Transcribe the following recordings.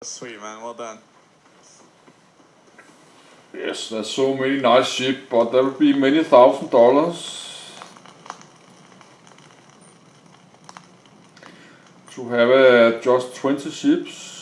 Sweet, man. Well done. Yes, there's so many nice ships, but there will be many $1,000 to have just 20 ships.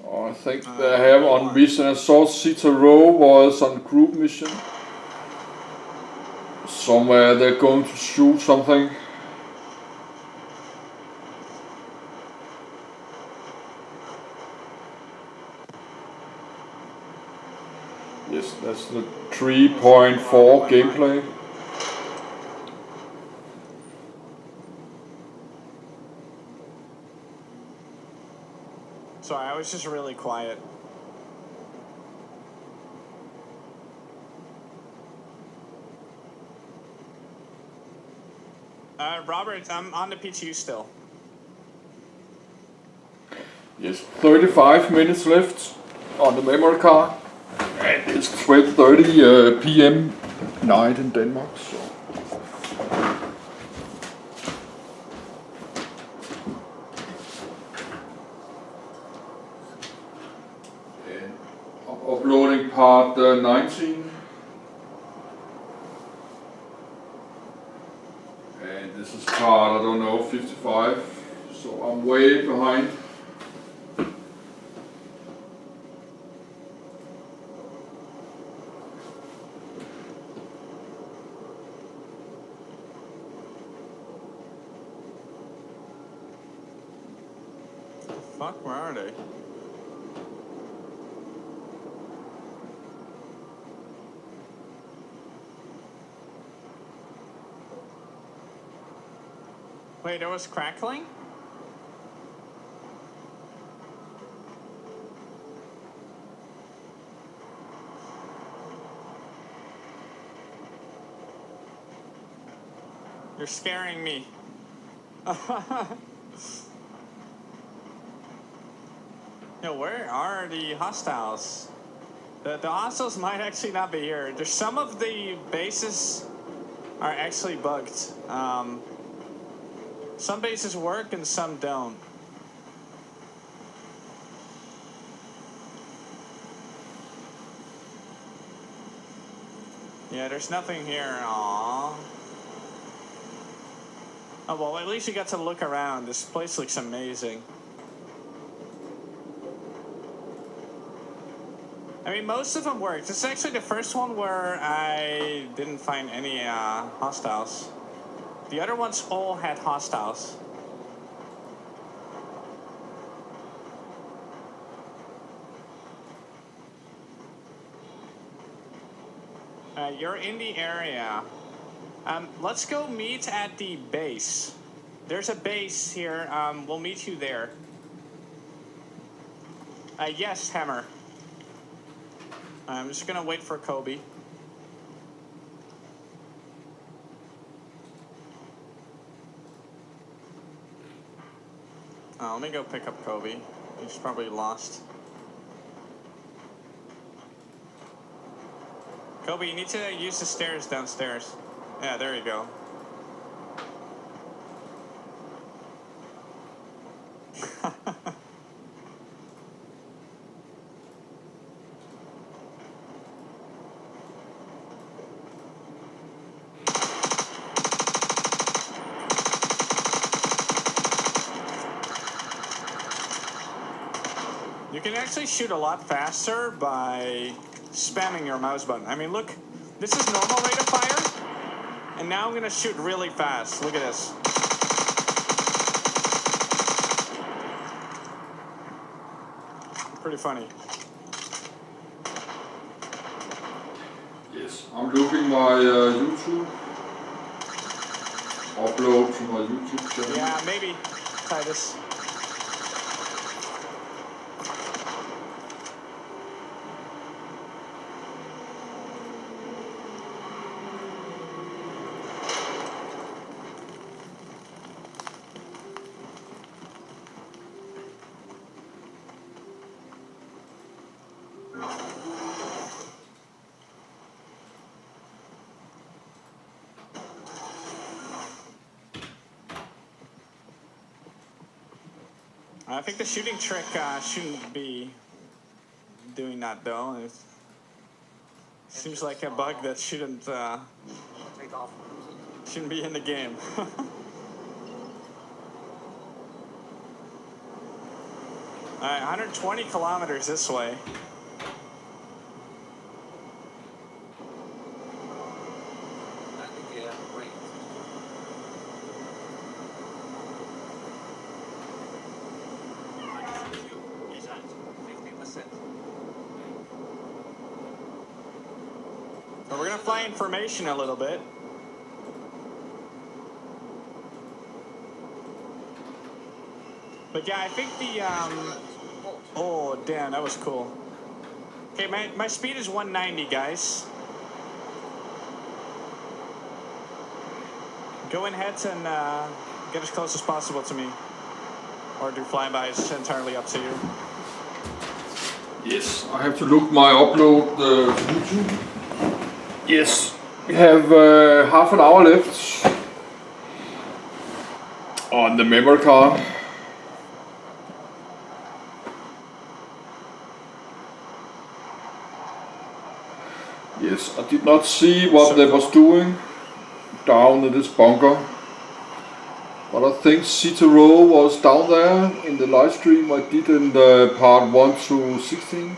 I think they have on mission Assault Cita Row was on group mission. Somewhere they're going to shoot something. Yes, that's the 3.4 gameplay. Sorry, I was just really quiet. Robert, I'm on the PTU still. Yes, 35 minutes left on the memory card. And it's 12:30 p.m. night in Denmark. So. And I'm uploading part 19. And this is part, I don't know, 55. So I'm way behind. Fuck, where are they? Wait, there was crackling? You're scaring me. Yo, where are the hostiles? The hostiles might actually not be here. There's some of the bases are actually bugged. Some bases work and some don't. Yeah, there's nothing here. Aww. Oh, well, at least you got to look around. This place looks amazing. I mean, most of them worked. This is actually the first one where I didn't find any hostiles. The other ones all had hostiles. You're in the area. Let's go meet at the base. There's a base here. We'll meet you there. Yes, Hammer. I'm just gonna wait for Kobe. Let me go pick up Kobe. He's probably lost. Kobe, you need to use the stairs downstairs. Yeah, there you go. You can actually shoot a lot faster by spamming your mouse button. I mean, look, this is normal rate of fire, and now I'm gonna shoot really fast. Look at this. Pretty funny. Yes, I'm looking my YouTube. Upload to my YouTube channel. Yeah, maybe. Try this. I think the shooting trick shouldn't be doing that though. It seems like a bug that shouldn't be in the game. Alright, 120 kilometers this way. We're gonna fly in formation a little bit. But yeah, I think the oh damn, that was cool. Okay, my speed is 190, guys. Go ahead and get as close as possible to me. Or do flybys, it's entirely up to you. Yes, I have to look my upload to YouTube. Yes, we have half an hour left on the memory card. Yes, I did not see what they was doing down in this bunker. But I think Citaro was down there in the live stream I did in the part 1 to 16.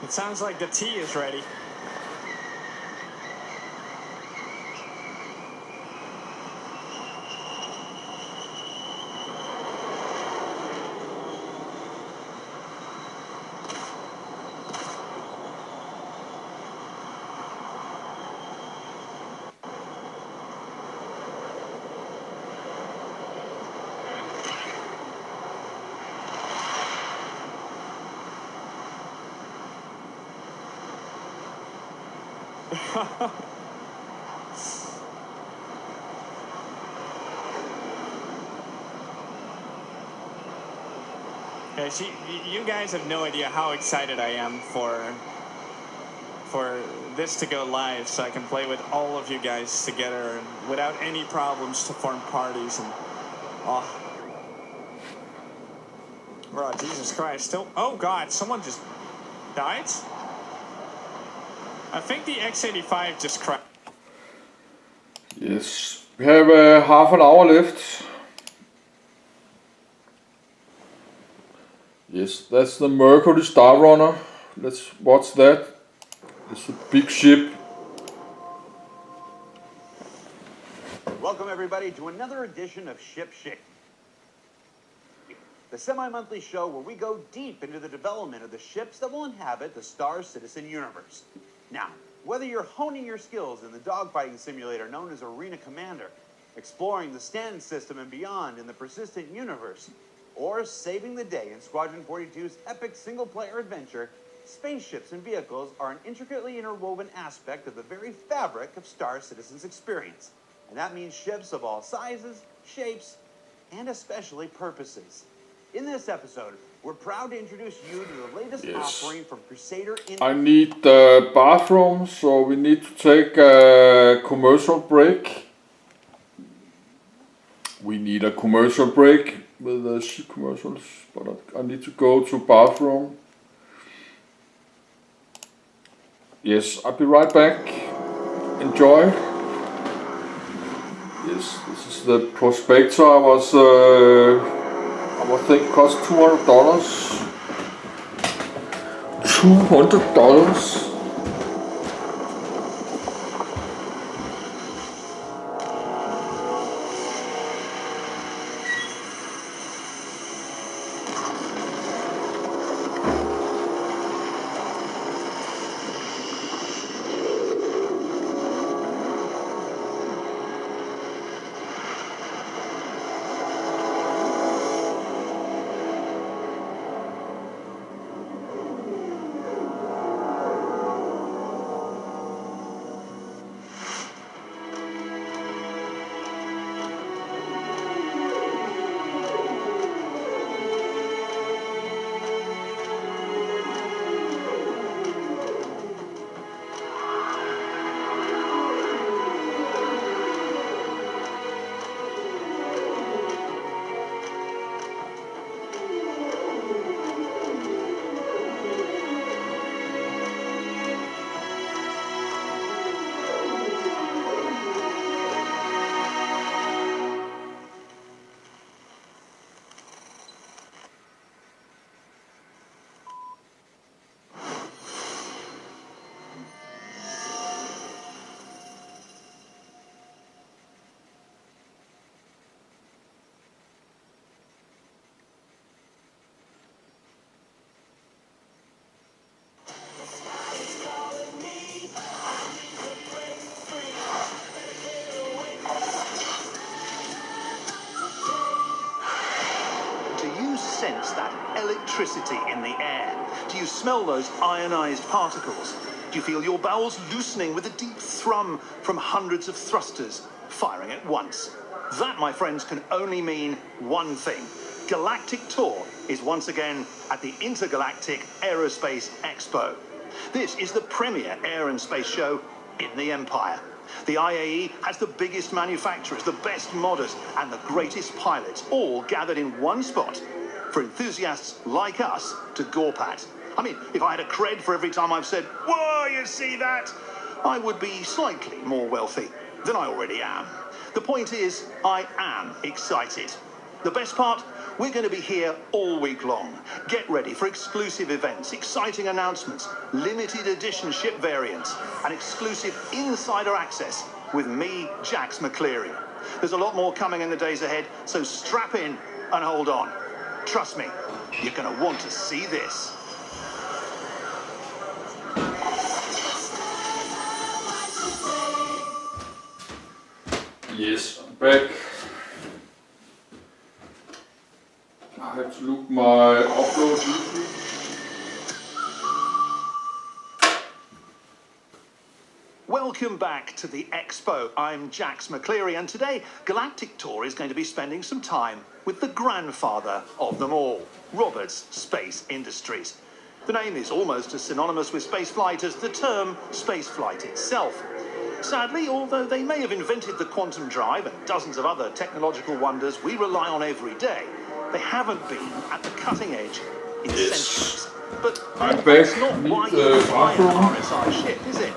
It sounds like the tea is ready. Okay, see, you guys have no idea how excited I am for this to go live, so I can play with all of you guys together and without any problems to form parties and oh, Jesus Christ! Oh God, someone just died. I think the X85 just crashed. Yes, we have half an hour left. Yes, that's the Mercury Star Runner. Let's watch that. It's a big ship. Welcome everybody to another edition of Ship Shape, the semi-monthly show where we go deep into the development of the ships that will inhabit the Star Citizen universe. Now, whether you're honing your skills in the dogfighting simulator known as Arena Commander, exploring the stand system and beyond in the Persistent universe, or saving the day in Squadron 42's epic single-player adventure, spaceships and vehicles are an intricately interwoven aspect of the very fabric of Star Citizen's experience. And that means ships of all sizes, shapes, and especially purposes. In this episode, we're proud to introduce you to the latest offering from Crusader in... I need the bathroom, so we need to take a commercial break. We need a commercial break with the ship commercials, but I need to go to bathroom. Yes, I'll be right back. Enjoy. Yes, this is the Prospector. I think it cost $200. $200. sense that electricity in the air? Do you smell those ionized particles? Do you feel your bowels loosening with a deep thrum from hundreds of thrusters firing at once? That, my friends, can only mean one thing. Galactic Tour is once again at the Intergalactic Aerospace Expo. This is the premier air and space show in the Empire. The IAE has the biggest manufacturers, the best modders, and the greatest pilots, all gathered in one spot for enthusiasts like us to gawp at. I mean, if I had a cred for every time I've said, "Whoa, you see that?" I would be slightly more wealthy than I already am. The point is, I am excited. The best part? We're going to be here all week long. Get ready for exclusive events, exciting announcements, limited edition ship variants, and exclusive insider access with me, Jax McCleary. There's a lot more coming in the days ahead, so strap in and hold on. Trust me, you're going to want to see this. Yes, I'm back. I have to look my upload history. Welcome back to the Expo. I'm Jax McCleary, and today Galactic Tour is going to be spending some time with the grandfather of them all, Roberts Space Industries. The name is almost as synonymous with spaceflight as the term spaceflight itself. Sadly, although they may have invented the quantum drive and dozens of other technological wonders we rely on every day, they haven't been at the cutting edge in centuries. But that's not why you fly an RSI ship, is it?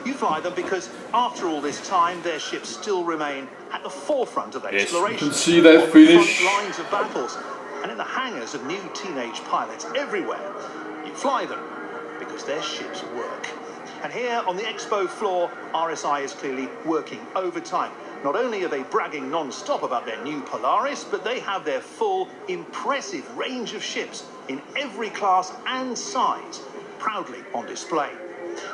You fly them because, after all this time, their ships still remain at the forefront of exploration. You can see that on finish. the front lines of battles, and in the hangars of new teenage pilots everywhere. You fly them because their ships work. And here on the Expo floor, RSI is clearly working overtime. Not only are they bragging non-stop about their new Polaris, but they have their full, impressive range of ships in every class and size proudly on display.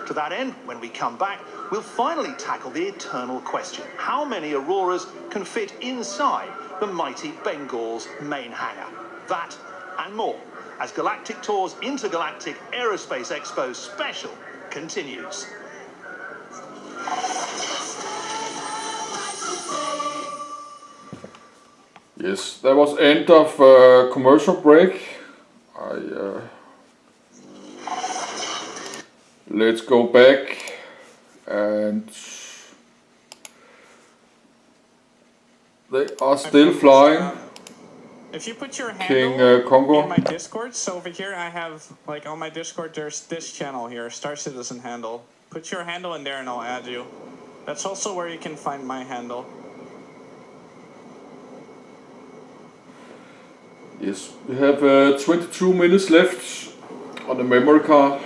To that end, when we come back, we'll finally tackle the eternal question: how many Auroras can fit inside the mighty Bengal's main hangar? That and more as Galactic Tour's Intergalactic Aerospace Expo special continues. Yes, that was end of commercial break. Let's go back and they are still flying. If you put your King handle Congo. in my Discord, so over here I have, like on my Discord, there's this channel here, Star Citizen handle. Put your handle in there and I'll add you. That's also where you can find my handle. Yes, we have 22 minutes left on the memory card.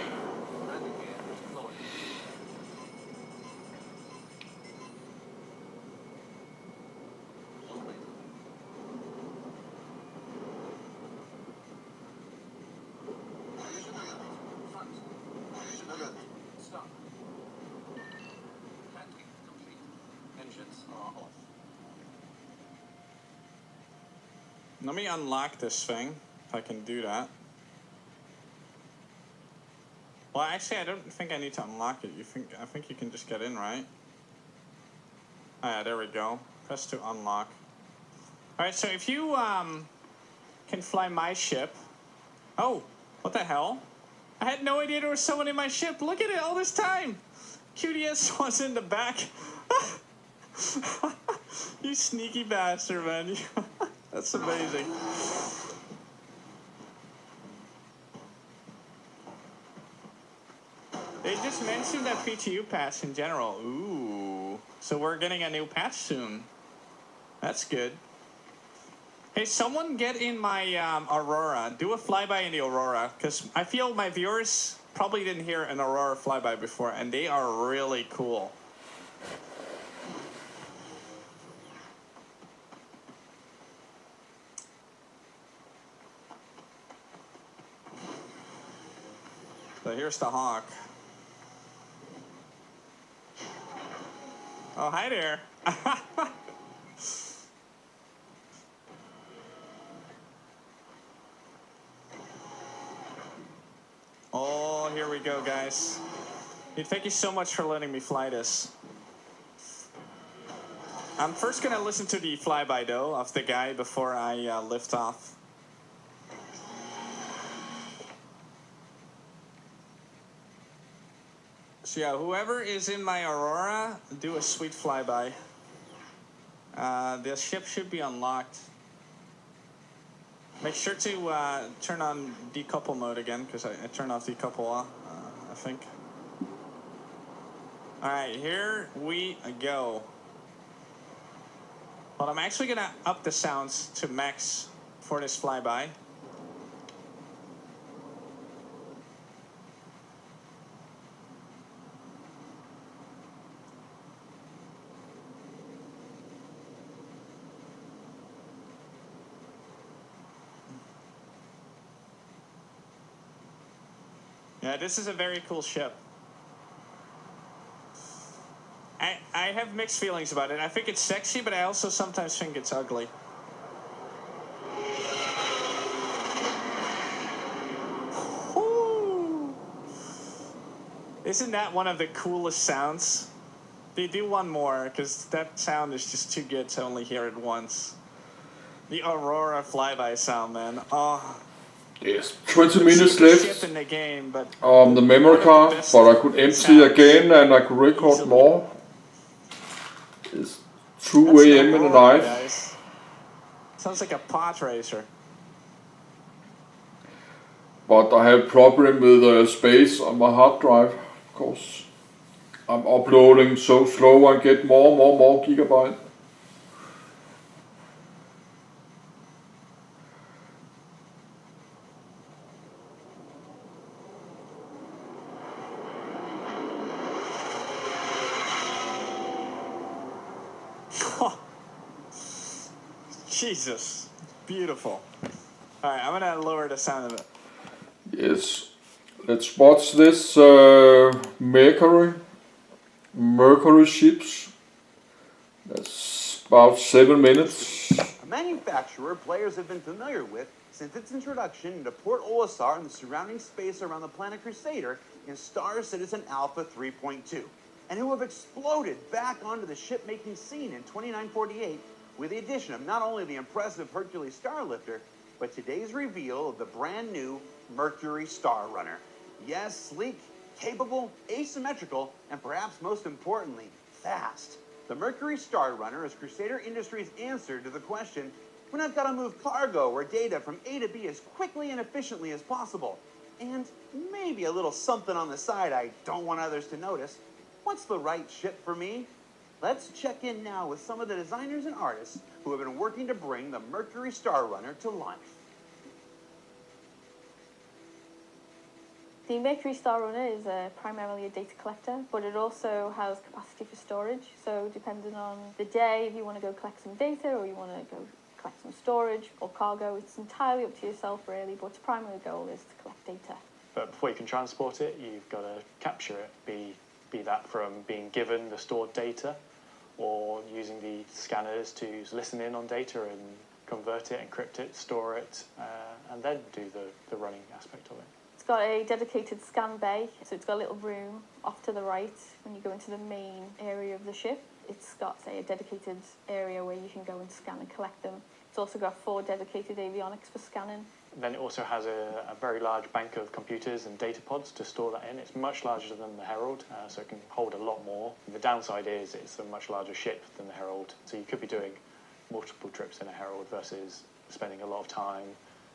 Let me unlock this thing, if I can do that. Well, actually, I don't think I need to unlock it. I think you can just get in, right? Oh, yeah, there we go. Press to unlock. All right, so if you can fly my ship. Oh, what the hell? I had no idea there was someone in my ship. Look at it all this time. QDS was in the back. You sneaky bastard, man. That's amazing. They just mentioned that PTU patch in general. Ooh. So we're getting a new patch soon. That's good. Hey, someone get in my Aurora. Do a flyby in the Aurora. Because I feel my viewers probably didn't hear an Aurora flyby before. And they are really cool. So here's the Hawk. Oh, hi there. here we go, guys. Hey, thank you so much for letting me fly this. I'm first going to listen to the flyby, though, of the guy before I lift off. So yeah, whoever is in my Aurora, do a sweet flyby. The ship should be unlocked. Make sure to turn on decouple mode again, because I turned off decouple, I think. Alright, here we go. But I'm actually going to up the sounds to max for this flyby. Yeah, this is a very cool ship. I have mixed feelings about it. I think it's sexy, but I also sometimes think it's ugly. Woo. Isn't that one of the coolest sounds? They do one more, because that sound is just too good to only hear it once. The Aurora flyby sound, man. Oh. Yes, 20 minutes left Ship in the game, but on the memory card, but I could empty again and I could record easily. more. It's 2 That's an a.m. in the Aurora, night. guys. Sounds like a pod racer. But I have problem with space on my hard drive, of course. I'm uploading so slow I get more gigabyte. Jesus, beautiful. All right, I'm gonna lower the sound of it. Yes, let's watch this Mercury ships. That's about 7 minutes. A manufacturer players have been familiar with since its introduction into Port Olisar and the surrounding space around the planet Crusader in Star Citizen Alpha 3.2, and who have exploded back onto the ship-making scene in 2948 with the addition of not only the impressive Hercules Starlifter, but today's reveal of the brand new Mercury Star Runner. Yes, sleek, capable, asymmetrical, and perhaps most importantly, fast. The Mercury Star Runner is Crusader Industries' answer to the question, when I've got to move cargo or data from A to B as quickly and efficiently as possible, and maybe a little something on the side I don't want others to notice, what's the right ship for me? Let's check in now with some of the designers and artists who have been working to bring the Mercury Star Runner to life. The Mercury Star Runner is primarily a data collector, but it also has capacity for storage. So depending on the day, if you want to go collect some data or you want to go collect some storage or cargo, it's entirely up to yourself really, but its primary goal is to collect data. But before you can transport it, you've got to capture it, be that from being given the stored data or using the scanners to listen in on data and convert it, encrypt it, store it, and then do the running aspect of it. It's got a dedicated scan bay, so it's got a little room off to the right when you go into the main area of the ship. It's got, say, a dedicated area where you can go and scan and collect them. It's also got 4 dedicated avionics for scanning. Then it also has a very large bank of computers and data pods to store that in. It's much larger than the Herald, so it can hold a lot more. The downside is it's a much larger ship than the Herald, so you could be doing multiple trips in a Herald versus spending a lot of time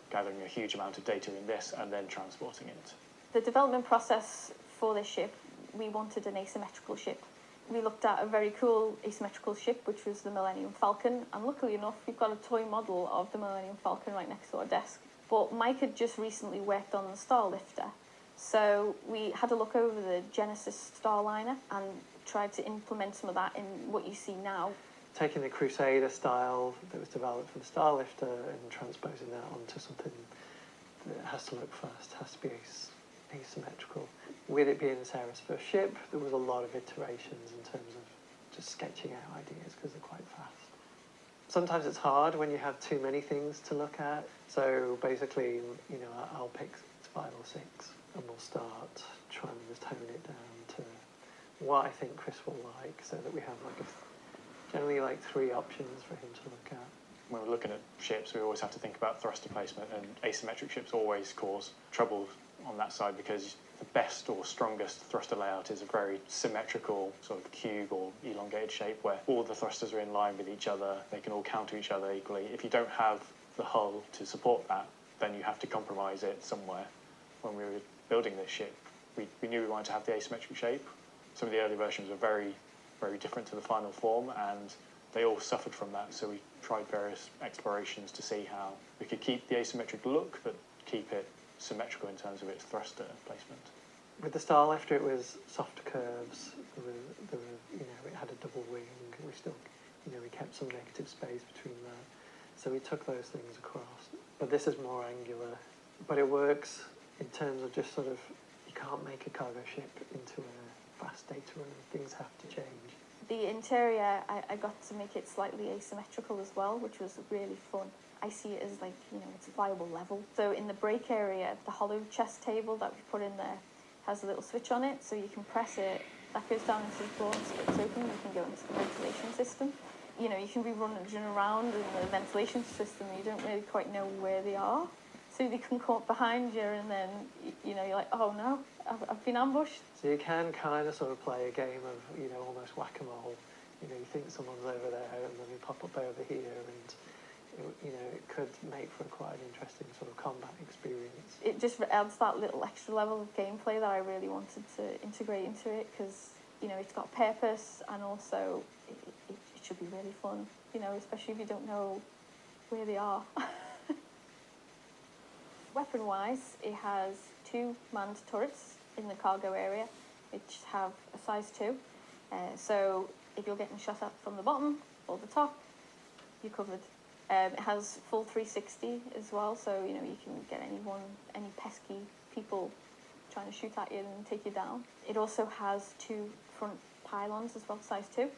gathering a huge amount of data in this and then transporting it. The development process for this ship, we wanted an asymmetrical ship. We looked at a very cool asymmetrical ship, which was the Millennium Falcon, and luckily enough, we've got a toy model of the Millennium Falcon right next to our desk. But Mike had just recently worked on the Starlifter, so we had a look over the Genesis Starliner and tried to implement some of that in what you see now. Taking the Crusader style that was developed for the Starlifter and transposing that onto something that has to look fast, has to be asymmetrical. With it being Sarah's first ship, there was a lot of iterations in terms of just sketching out ideas because they're quite fast. Sometimes it's hard when you have too many things to look at. So basically, you know, I'll pick 5 or 6 and we'll start trying to just hone it down to what I think Chris will like, so that we have generally 3 options for him to look at. When we're looking at ships, we always have to think about thruster placement, and asymmetric ships always cause trouble on that side because the best or strongest thruster layout is a very symmetrical sort of cube or elongated shape where all the thrusters are in line with each other, they can all counter each other equally. If you don't have the hull to support that, then you have to compromise it somewhere. When we were building this ship, we knew we wanted to have the asymmetric shape. Some of the early versions were very, very different to the final form, and they all suffered from that, so we tried various explorations to see how we could keep the asymmetric look, but keep it symmetrical in terms of its thruster placement. With the Starlifter, it was soft curves. It had a double wing. We still, we kept some negative space between that. So we took those things across. But this is more angular. But it works in terms of just sort of, you can't make a cargo ship into a fast data runner. Things have to change. The interior, I got to make it slightly asymmetrical as well, which was really fun. I see it as it's a flyable level. So in the brake area, the hollow chest table that we put in there has a little switch on it, so you can press it, that goes down into the floor and splits open, you can go into the ventilation system. You can be running around in the ventilation system, you don't really quite know where they are. So they can come up behind you and then, you're like, oh no, I've been ambushed. So you can kind of sort of play a game of, almost whack-a-mole. You think someone's over there and then they pop up over here, and it could make for quite an interesting sort of combat experience. It just adds that little extra level of gameplay that I really wanted to integrate into it, because, it's got purpose, and also it should be really fun, especially if you don't know where they are. Weapon-wise, it has 2 manned turrets in the cargo area, which have a size 2. So if you're getting shot at from the bottom or the top, you're covered. It has full 360 as well, so you can get any pesky people trying to shoot at you and take you down. It also has 2 front pylons as well, size 2.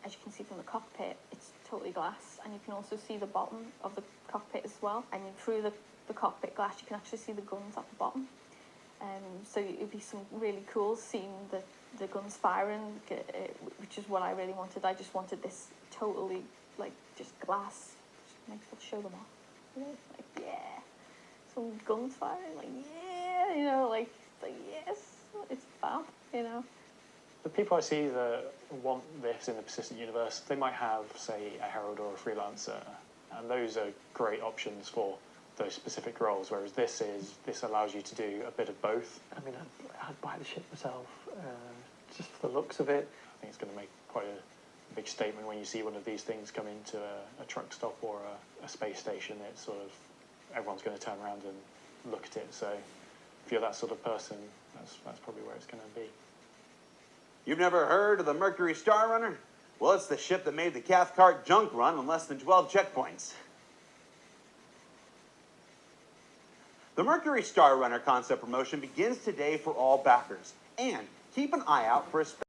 As you can see from the cockpit, it's totally glass, and you can also see the bottom of the cockpit as well. And through the cockpit glass, you can actually see the guns at the bottom. So it would be really cool seeing the guns firing, which is what I really wanted. I just wanted this totally just glass. Might as well show them off. Yeah, some guns firing, yeah, yes, it's fab, The people I see that want this in the persistent universe, they might have, say, a herald or a freelancer, and those are great options for those specific roles, whereas this allows you to do a bit of both. I mean, I'd buy the ship myself, just for the looks of it. I think it's going to make quite a big statement when you see one of these things come into a truck stop or a space station. It's sort of, everyone's going to turn around and look at it. So if you're that sort of person, that's probably where it's going to be. You've never heard of the Mercury Star Runner? Well, it's the ship that made the Cathcart junk run in less than 12 checkpoints. The Mercury Star Runner concept promotion begins today for all backers. And keep an eye out for a